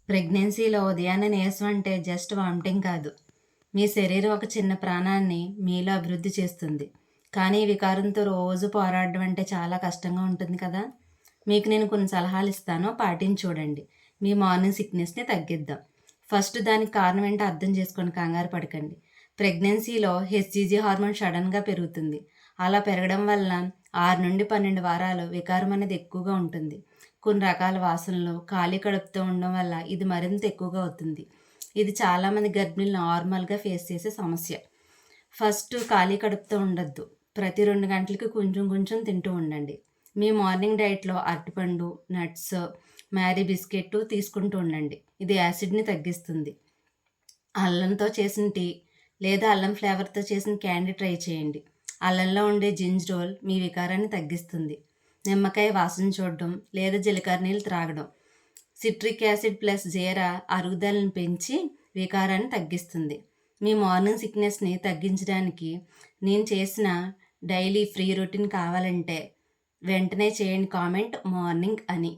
ప్రెగ్నెన్సీలో ఉదయాన్నే నీరసం అంటే జస్ట్ వామిటింగ్ కాదు. మీ శరీరం ఒక చిన్న ప్రాణాన్ని మీలో అభివృద్ధి చేస్తుంది. కానీ ఈ వికారంతో రోజు పోరాడడం అంటే చాలా కష్టంగా ఉంటుంది కదా! మీకు నేను కొన్ని సలహాలు ఇస్తాను. పాటించి చూడండి. మీ మార్నింగ్ సిక్‌నెస్‌ని తగ్గిద్దాం. ఫస్ట్ దానికి కారణం ఏంటో అర్థం చేసుకోండి. కంగారు పడకండి. ప్రెగ్నెన్సీలో హెచ్‌సీజీ హార్మోన్ సడెన్‌గా పెరుగుతుంది. అలా పెరగడం వల్ల 6-12 వారాలు వికారం అనేది ఎక్కువగా ఉంటుంది. కొన్ని రకాల వాసనలు, ఖాళీ కడుపుతో ఉండడం వల్ల ఇది మరింత ఎక్కువగా అవుతుంది. ఇది చాలామంది గర్భిణులు నార్మల్‌గా ఫేస్ చేసే సమస్య. ఫస్ట్ ఖాళీ కడుపుతో ఉండొద్దు. ప్రతి 2 గంటలకి కొంచెం కొంచెం తింటూ ఉండండి. మీ మార్నింగ్ డైట్‌లో అరటిపండు, నట్స్, మ్యారీ బిస్కెట్టు తీసుకుంటూ ఉండండి. ఇది యాసిడ్‌ని తగ్గిస్తుంది. అల్లంతో చేసిన టీ లేదా అల్లం ఫ్లేవర్‌తో చేసిన క్యాండీ ట్రై చేయండి. అల్లంలో ఉండే జింజరోల్ మీ వికారాన్ని తగ్గిస్తుంది. నిమ్మకాయ వాసన చూడడం లేదా జీలకర్ర నీళ్ళు త్రాగడం. సిట్రిక్ యాసిడ్ ప్లస్ జీరా అరుగుదలను పెంచి వికారాన్ని తగ్గిస్తుంది. మీ మార్నింగ్ సిక్‌నెస్‌ని తగ్గించడానికి నేను చేసిన డైలీ ఫ్రీ రొటీన్ కావాలంటే వెంటనే చేయండి కామెంట్ మార్నింగ్ అని.